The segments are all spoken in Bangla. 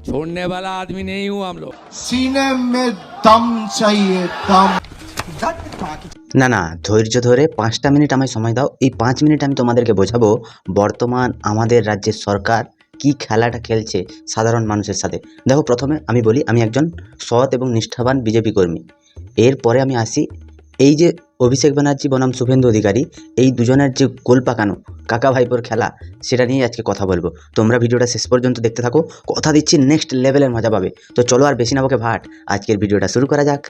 छोड़ने वाला आदमी नहीं हूं हम लोग। सीने में दम चाहिए, दम। না না, ধৈর্য ধরে 5টা মিনিট আমায় সময় দাও। এই 5 মিনিট আমি তোমাদেরকে বোঝাবো বর্তমান আমাদের রাজ্যের সরকার কি খেলাটা খেলছে সাধারণ মানুষের সাথে। দেখো, প্রথমে আমি বলি আমি একজন সৎ এবং নিষ্ঠাবান বিজেপি কর্মী। এরপরে আমি আসি এই যে অভিষেক ব্যানার্জি বনাম শুভেন্দু অধিকারী, এই দুজনের যে গোল পাকানো কাকা ভাইপোর খেলা, সেটা নিয়ে আজকে কথা বলবো। তোমরা ভিডিওটা শেষ পর্যন্ত দেখতে থাকো, কথা দিচ্ছি নেক্সট লেভেলের মজা পাবে। তো চলো আর বেশি না বকে ভাট, আজকের ভিডিওটা শুরু করা যাক।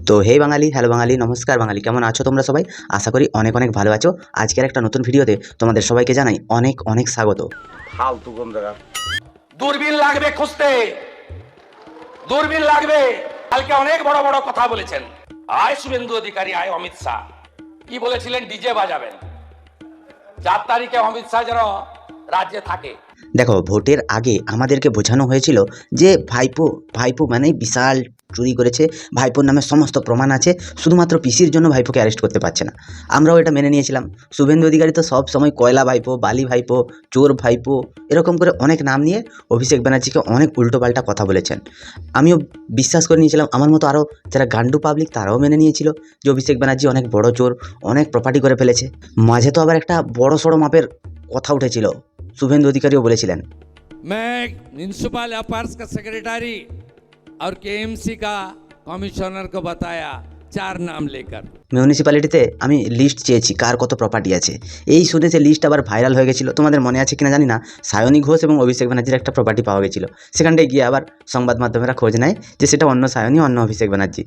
তো হে বাঙালি, হ্যালো বাঙালি, নমস্কার বাঙালি, কেমন আছো তোমরা সবাই? আশা করি অনেক অনেক ভালো আছো। আজকের একটা নতুন ভিডিওতে তোমাদের সবাইকে জানাই অনেক অনেক স্বাগত। ফালতু কোন জায়গা দূরবীন লাগবে খুঁজতে, দূরবীন লাগবে। কালকে অনেক বড় বড় কথা বলেছেন। আয় শুভেন্দু অধিকারী, আয় অমিত শাহ। কি বলেছিলেন? ডিজে বাজাবেন। 4 তারিখে অমিত শাহ যেন রাজ্যে থাকে। দেখো, ভোটের আগে আমাদেরকে বোঝানো হয়েছিল যে ভাইপো ভাইপো মানে বিশাল চুরি করেছে, ভাইপোর নামে সমস্ত প্রমাণ আছে, শুধুমাত্র পিসির জন্য ভাইপোকে অ্যারেস্ট করতে পারছে না। আমরাও এটা মেনে নিয়েছিলাম। শুভেন্দু অধিকারী তো সব সময় কয়লা ভাইপো, বালি ভাইপো, চোর ভাইপো, এরকম করে অনেক নাম নিয়ে অভিষেক ব্যানার্জিকে অনেক উল্টোপাল্টা কথা বলেছেন। আমিও বিশ্বাস করে নিয়েছিলাম, আমার মতো আরও যারা গান্ডু পাবলিক তারাও মেনে নিয়েছিল যে অভিষেক ব্যানার্জি অনেক বড় চোর, অনেক প্রপার্টি করে ফেলেছে। মাঝে তো আবার একটা বড় সড়ো মাপের কথা উঠেছিল, শুভেন্দু অধিকারীও বলেছিলেন मैं म्यूनिसिपल अफेयर्स का सेक्रेटरी और केएमसी का कमिश्नर को बताया 4 नाम लेकर। মিউনিসিপ্যালিটিতে আমি লিস্ট চেয়েছি কার কত প্রপার্টি আছে। এই শুনে সে লিস্ট আবার ভাইরাল হয়ে গেছিলো। তোমাদের মনে আছে কিনা জানি না, সায়নী ঘোষ এবং অভিষেক ব্যানার্জির একটা প্রপার্টি পাওয়া গেছিলো। সেখানটায় গিয়ে আবার সংবাদ মাধ্যমেরা খোঁজ নেয় যে সেটা অন্য সায়নী, অন্য অভিষেক ব্যানার্জি।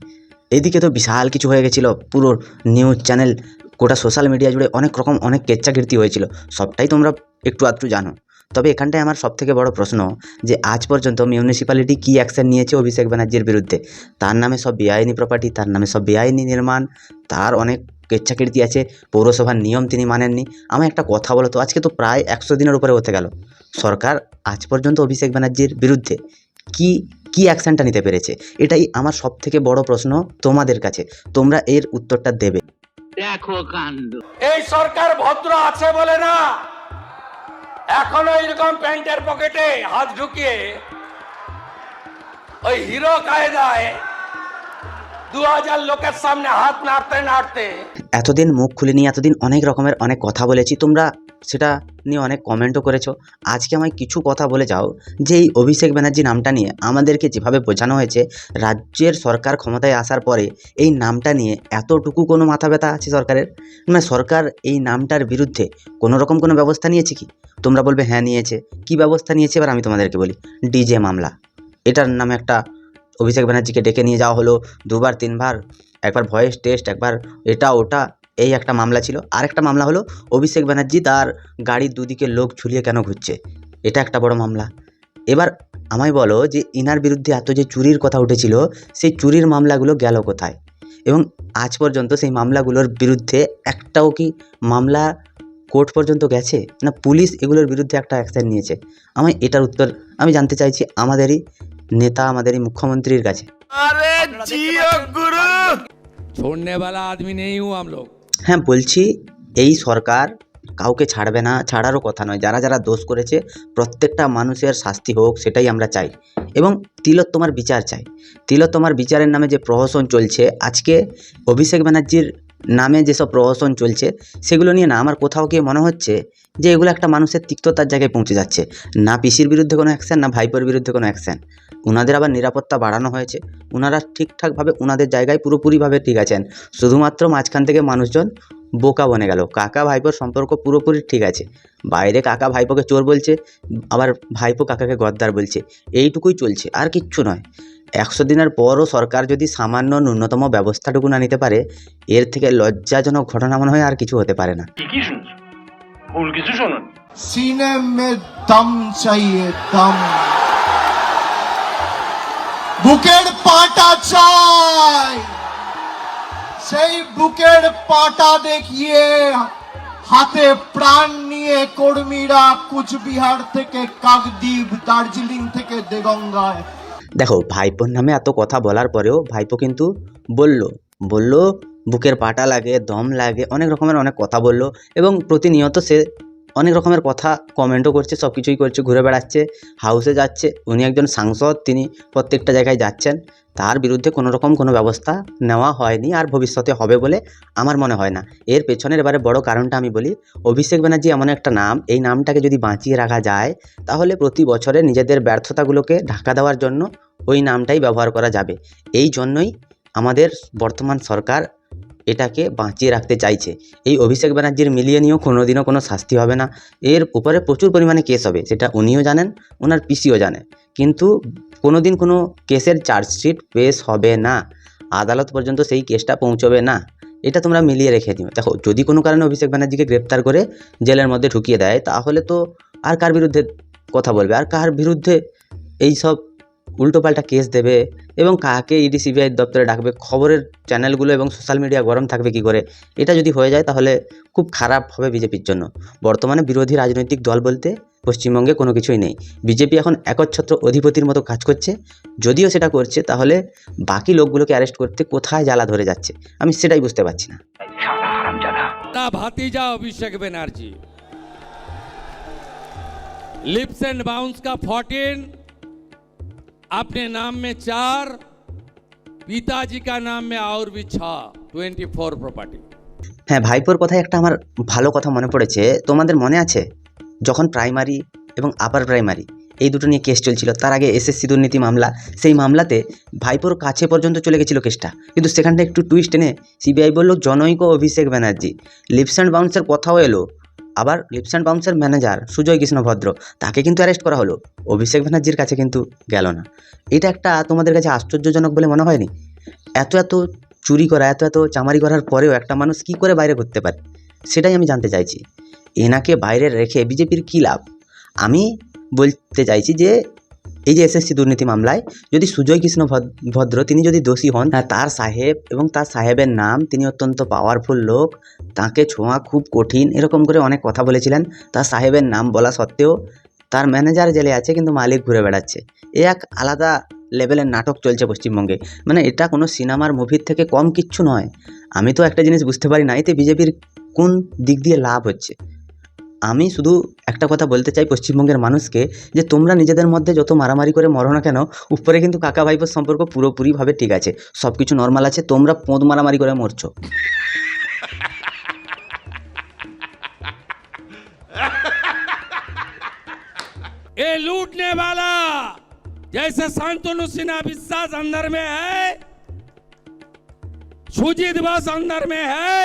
এইদিকে তো বিশাল কিছু হয়ে গেছিলো, পুরো নিউজ চ্যানেল, গোটা সোশ্যাল মিডিয়া জুড়ে অনেক রকম অনেক কেচ্চাকীর্তি হয়েছিল। সবটাই তোমরা একটু আধটু জানো। তবে এখানটায় আমার সবথেকে বড় প্রশ্ন যে আজ পর্যন্ত মিউনিসিপ্যালিটি কী অ্যাকশন নিয়েছে অভিষেক ব্যানার্জির বিরুদ্ধে? তার নামে সব বেআইনি প্রপার্টি, তার নামে সব বেআইনি নির্মাণ, তার অনেক কেচ্চাকীর্তি আছে, পৌরসভার নিয়ম তিনি মানেননি। আমার একটা কথা বলো তো, আজকে তো প্রায় 100 দিনের উপরে হতে গেল, সরকার আজ পর্যন্ত অভিষেক ব্যানার্জির বিরুদ্ধে কি অ্যাকশনটা নিতে পেরেছে? এটাই আমার সবথেকে বড় প্রশ্ন তোমাদের কাছে। তোমরা এর উত্তরটা দেবে। দেখো কাণ্ড। এই সরকার ভদ্র আছে বলে না, এখনো এরকম প্যান্টের পকেটে হাত ঢুকিয়ে ওই হিরো কায়দায় 2000 লোকের সামনে হাত নাড়তে নাড়তে। এতদিন মুখ খুলিনি, এতদিন অনেক রকমের অনেক কথা বলেছি, তোমরা সেটা নিয়ে অনেক কমেন্টও করেছো। আজকে আমায় কিছু কথা বলে যাও যে এই অভিষেক ব্যানার্জি নামটা নিয়ে আমাদেরকে যেভাবে বোঝানো হয়েছে, রাজ্যের সরকার ক্ষমতায় আসার পরে এই নামটা নিয়ে এতটুকু কোনো মাথা ব্যথা আছে সরকারের? মানে সরকার এই নামটার বিরুদ্ধে কোনো রকম কোনো ব্যবস্থা নিয়েছে কি? তোমরা বলবে হ্যাঁ নিয়েছে। কি ব্যবস্থা নিয়েছে এবার আমি তোমাদেরকে বলি। ডিজে মামলা, এটার নামে একটা অভিষেক ব্যানার্জিকে ডেকে নিয়ে যাওয়া হলো 2বার 3বার, একবার ভয়েস টেস্ট, একবার এটা ওটা, এই একটা মামলা ছিল। আর একটা মামলা হলো অভিষেক ব্যানার্জি তার গাড়ির দুদিকে লোক ঝুলিয়ে কেন ঘুরছে, এটা একটা বড় মামলা। এবার আমায় বলো যে ইনার বিরুদ্ধে এত যে চুরির কথা উঠেছিল, সেই চুরির মামলাগুলো গেল কোথায়? এবং আজ পর্যন্ত সেই মামলাগুলোর বিরুদ্ধে একটাও কি মামলা কোর্ট পর্যন্ত গেছে? না পুলিশ এগুলোর বিরুদ্ধে একটা অ্যাকশন নিয়েছে? আমায় এটার উত্তর আমি জানতে চাইছি আমাদেরই নেতা, আমাদেরই মুখ্যমন্ত্রীর কাছে। আরে জিও গুরু, छोड़ने वाला आदमी नहीं हूं हम लोग। হ্যাঁ বলছি, এই সরকার কাউকে ছাড়বে না, ছাড়ারও কথা নয়। যারা যারা দোষ করেছে প্রত্যেকটা মানুষের শাস্তি হোক, সেটাই আমরা চাই। এবং তিলোত্তমার বিচার চাই। তিলোত্তমার বিচারের নামে যে প্রহসন চলছে, আজকে অভিষেক ব্যানার্জির নামে যেসব প্রহসন চলছে, সেগুলো নিয়ে না আমার কোথাও গিয়ে মনে হচ্ছে যে এগুলো একটা মানুষের তিক্ততার জায়গায় পৌঁছে যাচ্ছে। না পিসির বিরুদ্ধে কোনো অ্যাকশান, না ভাইপোর বিরুদ্ধে কোনো অ্যাকশান। ওনাদের আবার নিরাপত্তা বাড়ানো হয়েছে, ওনারা ঠিকঠাকভাবে ওনাদের জায়গায় পুরোপুরিভাবে ঠিক আছেন। শুধুমাত্র মাঝখান থেকে মানুষজন বোকা বনে গেল। কাকা ভাইপোর সম্পর্ক পুরোপুরি ঠিক আছে, বাইরে কাকা ভাইপোকে চোর বলছে, আবার ভাইপো কাকাকে গদ্দার বলছে, এইটুকুই চলছে, আর কিচ্ছু নয়। 100 দিনের পরও সরকার যদি সামান্য ন্যূনতম ব্যবস্থাটুকু না নিতে পারে, এর থেকে লজ্জাজনক ঘটনা মনে হয় আর কিছু হতে পারে না। ঠিকই শুনছো, ভুল কিছু শোনেন। सीने में दम चाहिए, दम। বুকের পাটা চাই, সেই বুকের পাটা দেখিয়ে হাতে প্রাণ নিয়ে কর্মীরা কুচবিহার থেকে কাকদ্বীপ, দার্জিলিং থেকে দেগঙ্গায়। দেখো, ভাইপোর নামে এত কথা বলার পরেও ভাইপো কিন্তু বলল বুকের পাটা লাগে, দম লাগে, অনেক রকমের অনেক কথা বলল। এবং প্রতিনিয়ত সে অনেক রকমের কথা কমেন্টও করছে, সব কিছুই করছে, ঘুরে বেড়াচ্ছে, হাউসে যাচ্ছে। উনি একজন সাংসদ, তিনি প্রত্যেকটা জায়গায় যাচ্ছেন। তার বিরুদ্ধে কোনো রকম কোনো ব্যবস্থা নেওয়া হয়নি, আর ভবিষ্যতে হবে বলে আমার মনে হয় না। এর পেছনের এবারে বড় কারণটা আমি বলি, অভিষেক ব্যানার্জি এমন একটা নাম, এই নামটাকে যদি বাঁচিয়ে রাখা যায় তাহলে প্রতি বছরে নিজেদের ব্যর্থতাগুলোকে ঢাকা দেওয়ার জন্য ওই নামটাই ব্যবহার করা যাবে। এই জন্যই আমাদের বর্তমান সরকার এটাকে বাঁচিয়ে রাখতে চাইছে। এই অভিষেক ব্যানার্জির মিলিয়ে নিয়েও কোনোদিনও কোনো শাস্তি হবে না, এর উপরে প্রচুর পরিমাণে কেস হবে, সেটা উনিও জানেন, ওনার পিসিও জানে, কিন্তু কোনোদিন কোনো কেসের চার্জশিট পেশ হবে না, আদালত পর্যন্ত সেই কেসটা পৌঁছবে না। এটা তোমরা মিলিয়ে রেখে দিও। দেখো, যদি কোনো কারণে অভিষেক ব্যানার্জিকে গ্রেপ্তার করে জেলের মধ্যে ঢুকিয়ে দেয়, তাহলে তো আর কার বিরুদ্ধে কথা বলবে, আর কার বিরুদ্ধে এই সব উল্টোপাল্টা কেস দেবে, এবং কাকে ইডি সিবিআই দপ্তরে ডাকবে, খবরের চ্যানেলগুলো এবং সোশ্যাল মিডিয়া গরম থাকবে কি করে। এটা যদি হয়ে যায় তাহলে খুব খারাপ হবে বিজেপির জন্য। বর্তমানে বিরোধী রাজনৈতিক দল বলতে পশ্চিমবঙ্গে কোনো কিছুই নেই। বিজেপি এখন একচ্ছত্র অধিপতির মতো কাজ করছে, যদিও সেটা করছে তাহলে বাকি লোকগুলোকে অ্যারেস্ট করতে কোথায় জ্বালা ধরে যাচ্ছে আমি সেটাই বুঝতে পারছি না। ना भातीजा Abhishek Banerjee, lips and bounce का 14, अपने नाम में 4, पिताजी का नाम में और भी 6, 24 प्रॉपर्टी। হ্যাঁ, ভাইপোর কথায় একটা আমার ভালো কথা মনে পড়েছে। তোমাদের মনে আছে যখন প্রাইমারি এবং আপার প্রাইমারি এই দুটো নিয়ে কেস চলছিল, তার আগে এসএসসি দুর্নীতি মামলা, সেই মামলাতে ভাইপোর কাছে পর্যন্ত চলে গেছিলো কেসটা, কিন্তু সেখানটা একটু টুইস্ট এনে সিবিআই বলল জনৈক অভিষেক ব্যানার্জি। লিপস অ্যান্ড বাউন্সের কথাও এলো, আবার লিপস অ্যান্ড বাউন্সের ম্যানেজার সুজয় কৃষ্ণ ভদ্র, তাকে কিন্তু অ্যারেস্ট করা হলো, অভিষেক ব্যানার্জির কাছে কিন্তু গেল না। এটা একটা তোমাদের কাছে আশ্চর্যজনক বলে মনে হয়নি? এত এত চুরি করা, এত এত চামারি করার পরেও একটা মানুষ কী করে বাইরে ঘুরতে পারে, সেটাই আমি জানতে চাইছি। এনাকে বাইরে রেখে বিজেপির কী লাভ? আমি বলতে চাইছি যে এই যে এসএসসি দুর্নীতি মামলায় যদি সুজয় কৃষ্ণ ভদ্র তিনি যদি দোষী হন, তার সাহেব এবং তার সাহেবের নাম, তিনি অত্যন্ত পাওয়ারফুল লোক, তাকে ছোঁয়া খুব কঠিন, এরকম করে অনেক কথা বলেছিলেন। তার সাহেবের নাম বলা সত্ত্বেও তার ম্যানেজার জেলে আছে, কিন্তু মালিক ঘুরে বেড়াচ্ছে। এ এক আলাদা লেভেলের নাটক চলছে পশ্চিমবঙ্গে, মানে এটা কোনো সিনেমার মুভির থেকে কম কিচ্ছু নয়। আমি তো একটা জিনিস বুঝতে পারি না, এতে বিজেপির কোন দিক দিয়ে লাভ হচ্ছে। আমি শুধু একটা কথা বলতে চাই পশ্চিমবঙ্গের মানুষকে, যে তোমরা নিজেদের মধ্যে যত মারামারি করে মরো না কেন, উপরে কিন্তু কাকা ভাইপোর সম্পর্ক পুরোপুরিভাবে ঠিক আছে, সব কিছু নর্মাল আছে, তোমরা পোঁদ মারামারি করে মরছো। ये लूटने वाला जैसे शांतनु सिन्हा विश्वास अंदर में है, सुजीत बोस अंदर में है,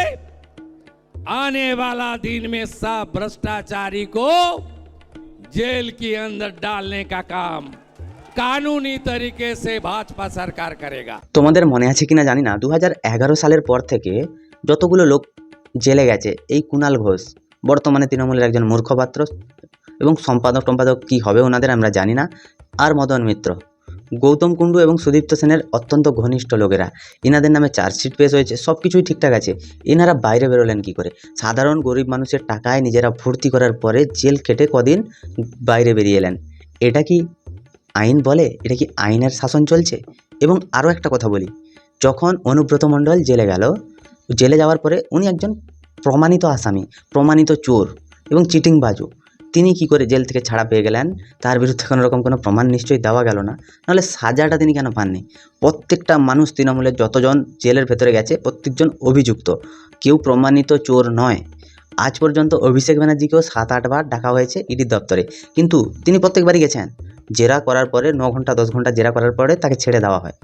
आने वाला दिन में सब भ्रष्टाचारी को जेल के अंदर डालने का काम कानूनी तरीके से भाजपा सरकार करेगा। তোমাদের মনে আছে কিনা জানি না, 2011 সালের পর থেকে যতগুলো লোক জেলে গেছে, এই কুণাল ঘোষ বর্তমানে তৃণমূলের একজন মুখপাত্র এবং সম্পাদক কী হবে ওনাদের আমরা জানি না, আর মদন মিত্র, গৌতম কুণ্ডু এবং সুদীপ্ত সেনের অত্যন্ত ঘনিষ্ঠ লোকেরা, এনাদের নামে চার্জশিট পেশ হয়েছে, সব কিছুই ঠিকঠাক আছে। এনারা বাইরে বেরোলেন কী করে? সাধারণ গরিব মানুষের টাকায় নিজেরা ভর্তি করার পরে জেল খেটে কদিন বাইরে বেরিয়ে এলেন। এটা কি আইন বলে? এটা কি আইনের শাসন চলছে? এবং আরও একটা কথা বলি, যখন অনুব্রত মণ্ডল জেলে গেল, জেলে যাওয়ার পরে উনি একজন প্রমাণিত আসামি, প্রমাণিত চোর এবং চিটিংবাজও, তিনি কি করে জেল থেকে ছাড়া পেয়ে গেলেন? তার বিরুদ্ধে কোনো রকম কোনো প্রমাণ নিশ্চয়ই দেওয়া গেল না, নাহলে সাজাটা তিনি কেন পাননি? প্রত্যেকটা মানুষ তৃণমূলের যতজন জেলের ভেতরে গেছে প্রত্যেকজন অভিযুক্ত, কেউ প্রমাণিত চোর নয়। আজ পর্যন্ত অভিষেক ব্যানার্জিকেও 7-8 বার ডাকা হয়েছে ইডির দপ্তরে, কিন্তু তিনি প্রত্যেকবারই গেছেন। জেরা করার পরে 9 ঘন্টা 10 ঘন্টা জেরা করার পরে তাকে ছেড়ে দেওয়া হয়,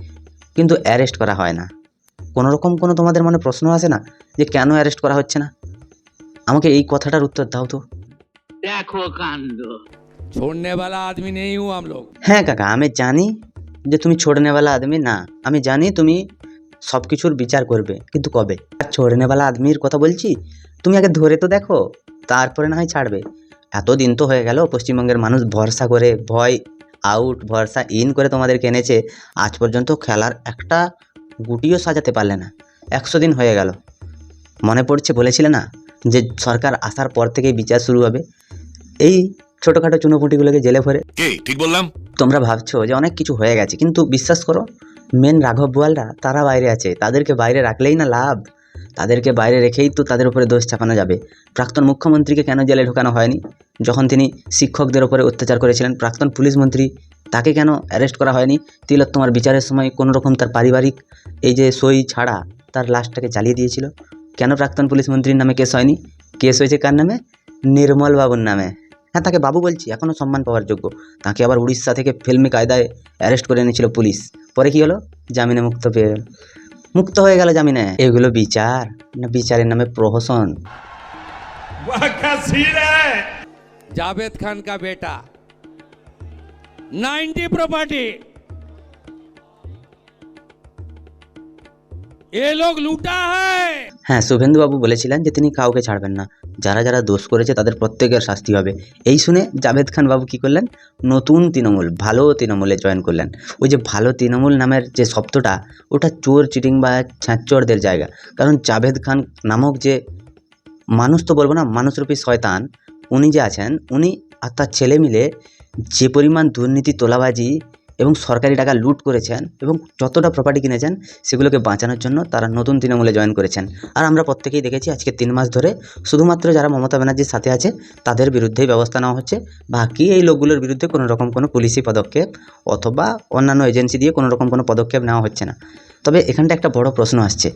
কিন্তু অ্যারেস্ট করা হয় না। কোনো রকম কোনো তোমাদের মনে প্রশ্ন আসে না যে কেন অ্যারেস্ট করা হচ্ছে না? আমাকে এই কথাটার উত্তর দাও তো। देखो कांड। छोड़ने वाला आदमी नहीं हूं हम लोग। হ্যাঁ কাকা, আমি জানি যে তুমি ছোড়নেওয়ালা আদমি না, আমি জানি তুমি সব কিছুর বিচার করবে, কিন্তু কবে? আর ছোড়নেওয়ালা আদমির কথা বলছি, তুমি আগে ধরে তো দেখো, তারপরে না হয় ছাড়বে। এতদিন তো হয়ে গেল, পশ্চিমবঙ্গের মানুষ ভরসা করে, ভয় আউট ভরসা ইন করে তোমাদেরকে এনেছে, আজ পর্যন্ত খেলার একটা গুটিও সাজাতে পারলে না। 100 দিন হয়ে গেল, মনে পড়ছে বলেছিলে না যে সরকার আসার পর থেকেই বিচার শুরু হবে? এই ছোটোখাটো চুনোপুটিগুলোকে জেলে ভরে, ঠিক বললাম? তোমরা ভাবছো যে অনেক কিছু হয়ে গেছে, কিন্তু বিশ্বাস করো মেন রাঘব বোয়ালরা তারা বাইরে আছে, তাদেরকে বাইরে রাখলেই না লাভ। তাদেরকে বাইরে রেখেই তো তাদের উপরে দোষ চাপানো যাবে। প্রাক্তন মুখ্যমন্ত্রীকে কেন জেলে ঢোকানো হয়নি যখন তিনি শিক্ষকদের উপরে অত্যাচার করেছিলেন? প্রাক্তন পুলিশ মন্ত্রী তাকে কেন অ্যারেস্ট করা হয়নি? তিলোত্তমার বিচারের সময় কোনো রকম তার পারিবারিক এই যে সই ছাড়া তার লাশটাকে জ্বালিয়ে দিয়েছিল। কেন প্রাক্তন পুলিশ মন্ত্রীর নামে কেস হয়নি? কেস হয়েছে কার নামে? নির্মল বাবুর নামে। হ্যাঁ, তাকে বাবু বলছি, এখনও সম্মান পাওয়ার যোগ্য। তাকে আবার উড়িষ্যা থেকে ফিল্মি কায়দায় অ্যারেস্ট করে এনেছিল পুলিশ। পরে কি হলো? জামিনে মুক্ত হয়ে গেল জামিনে। এগুলো বিচার না বিচারের নামে প্রহসন? जावेद खान का बेटा 90 प्रॉपर्टी ये लोग लूटा है। হ্যাঁ, শুভেন্দুবাবু বলেছিলেন যে তিনি কাউকে ছাড়বেন না, যারা যারা দোষ করেছে তাদের প্রত্যেকের শাস্তি হবে। এই শুনে জাভেদ খান বাবু কী করলেন? নতুন তৃণমূল, ভালো তৃণমূলে জয়েন করলেন। ওই যে ভালো তৃণমূল নামের যে শব্দটা, ওটা চোর চিটিং বা ছ্যাঁচোরদের জায়গা। কারণ জাভেদ খান নামক যে মানুষ, তো বলবো না, মানুষরূপী শয়তান, উনি যে আছেন, উনি আর তার ছেলে মিলে যে পরিমাণ দুর্নীতি, তোলাবাজি এবং সরকারি টাকা লুট করেছেন এবং যতটা প্রপার্টি কিনেছেন, সেগুলোকে বাঁচানোর জন্য তারা নতুন তৃণমূলে জয়েন করেছেন। আর আমরা প্রত্যেকেই দেখেছি আজকে 3 মাস ধরে শুধুমাত্র যারা মমতা ব্যানার্জির সাথে আছে তাদের বিরুদ্ধেই ব্যবস্থা নেওয়া হচ্ছে। বাকি এই লোকগুলোর বিরুদ্ধে কোনো রকম কোনো পুলিশি পদক্ষেপ অথবা অন্যান্য এজেন্সি দিয়ে কোনো রকম কোনো পদক্ষেপ নেওয়া হচ্ছে না। তবে এখানটা একটা বড় প্রশ্ন আসছে,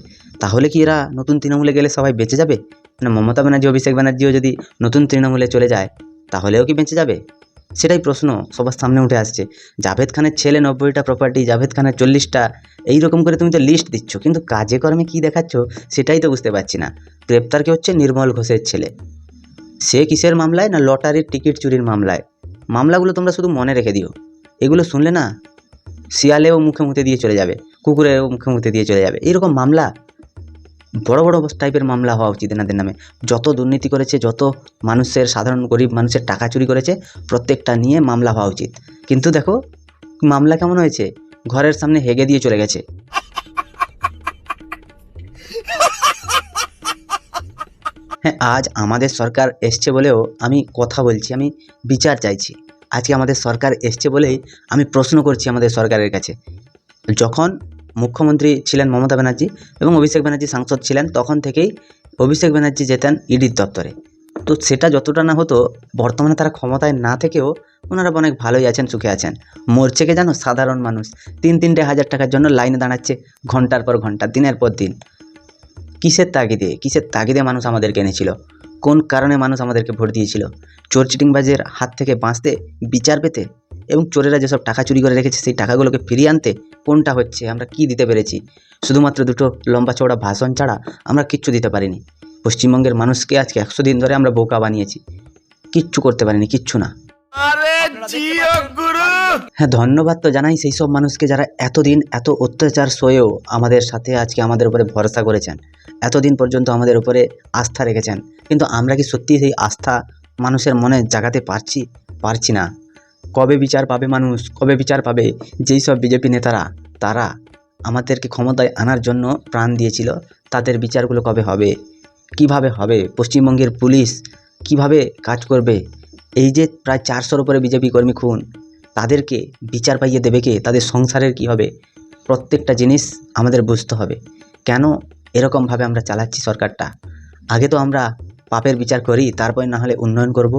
তাহলে কি এরা নতুন তৃণমূলে গেলে সবাই বেঁচে যাবে? মানে মমতা ব্যানার্জি, অভিষেক ব্যানার্জিও যদি নতুন তৃণমূলে চলে যায়, তাহলেও কি বেঁচে যাবে? সেটাই প্রশ্ন সবার সামনে উঠে আসছে। জাভেদ খানের ছেলে 90টা প্রপার্টি, জাভেদ খানের 40টা, এইরকম করে তুমি তো লিস্ট দিচ্ছ, কিন্তু কাজে কর্মে কী দেখাচ্ছ সেটাই তো বুঝতে পারছি না। গ্রেপ্তার কি হচ্ছে? নির্মল ঘোষের ছেলে। সে কিসের মামলায়? না লটারির টিকিট চুরির মামলায়। মামলাগুলো তোমরা শুধু মনে রেখে দিও, এগুলো শুনলে না শিয়ালেও মুখে মুতে দিয়ে চলে যাবে, কুকুরেও মুখে মুতে দিয়ে চলে যাবে। এইরকম মামলা, বড় বড় টাইপের মামলা হওয়া উচিত এনাদের নামে। যত দুর্নীতি করেছে, যত মানুষের, সাধারণ গরিব মানুষের টাকা চুরি করেছে, প্রত্যেকটা নিয়ে মামলা হওয়া উচিত। কিন্তু দেখো মামলা কেমন হয়েছে, ঘরের সামনে হেগে দিয়ে চলে গেছে। হ্যাঁ, আজ আমাদের সরকার এসছে বলেও আমি কথা বলছি, আমি বিচার চাইছি। আজকে আমাদের সরকার এসছে বলেই আমি প্রশ্ন করছি আমাদের সরকারের কাছে। যখন মুখ্যমন্ত্রী ছিলেন মমতা ব্যানার্জি এবং অভিষেক ব্যানার্জি সাংসদ ছিলেন, তখন থেকেই অভিষেক ব্যানার্জি যেতেন ইডির দপ্তরে। তো সেটা যতটা না হতো, বর্তমানে তারা ক্ষমতায় না থেকেও ওনারা অনেক ভালোই আছেন, সুখে আছেন। মরছে কে জানো? সাধারণ মানুষ। 3-3 হাজার টাকার জন্য লাইনে দাঁড়াচ্ছে ঘন্টার পর ঘন্টা, দিনের পর দিন। কিসের তাগিদে মানুষ আমাদেরকে এনেছিল? কোন কারণে মানুষ আমাদেরকে ভোট দিয়েছিল? চোর চিটিংবাজের হাত থেকে বাঁচতে, বিচার পেতে, এবং চোরেরা যেসব টাকা চুরি করে রেখেছে সেই টাকাগুলোকে ফিরিয়ে আনতে। কোনটা হচ্ছে? আমরা কি দিতে পেরেছি? শুধুমাত্র 2টো লম্বা চওড়া ভাষণ ছাড়া আমরা কিচ্ছু দিতে পারিনি। পশ্চিমবঙ্গের মানুষকে আজকে 100 দিন ধরে আমরা বোকা বানিয়েছি, কিচ্ছু করতে পারিনি, কিচ্ছু না। হ্যাঁ, ধন্যবাদ তো জানাই সেই সব মানুষকে যারা এতদিন এত অত্যাচার সয়েও আমাদের সাথে আজকে আমাদের উপরে ভরসা করেছেন, এতদিন পর্যন্ত আমাদের উপরে আস্থা রেখেছেন। কিন্তু আমরা কি সত্যি সেই আস্থা মানুষের মনে জাগাতে পারছি না। কবে বিচার পাবে মানুষ? কবে বিচার পাবে? যেই সব বিজেপি নেতারা, তারা আমাদেরকে ক্ষমতায় আনার জন্য প্রাণ দিয়েছিল, তাদের বিচারগুলো কবে হবে? কিভাবে হবে? পশ্চিমবঙ্গের পুলিশ কিভাবে কাজ করবে? এই যে প্রায় 400-র উপরে বিজেপি কর্মী খুন, তাদেরকে বিচার পাইয়ে দেবে কে? তাদের সংসারের কি হবে? প্রত্যেকটা জিনিস আমাদের বুঝতে হবে। কেন এরকমভাবে আমরা চালাচ্ছি সরকারটা? আগে তো আমরা পাপের বিচার করি, তারপরে না হলে উন্নয়ন করব।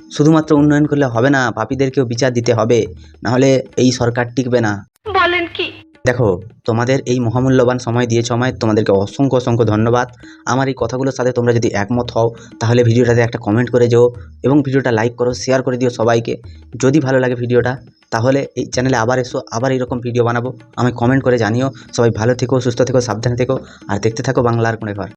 শুধুমাত্র উন্নয়ন করলে হবে না, পাপীদেরকেও বিচার দিতে হবে, নাহলে এই সরকার টিকবে না। বলেন কি? দেখো, তোমাদের এই মহামূল্যবান সময় দিয়েছো আমায়, তোমাদেরকে অসংখ্য অসংখ্য ধন্যবাদ। আমার এই কথাগুলোর সাথে তোমরা যদি একমত হও, তাহলে ভিডিওটাতে একটা কমেন্ট করে যেও এবং ভিডিওটা লাইক করো, শেয়ার করে দিও সবাইকে। যদি ভালো লাগে ভিডিওটা, তাহলে এই চ্যানেলে আবার এসো, আবার এরকম ভিডিও বানাবো। আমায় কমেন্ট করে জানিও। সবাই ভালো থেকো, সুস্থ থেকো, সাবধানে থেকো, আর দেখতে থাকো বাংলার কোণে ঘর।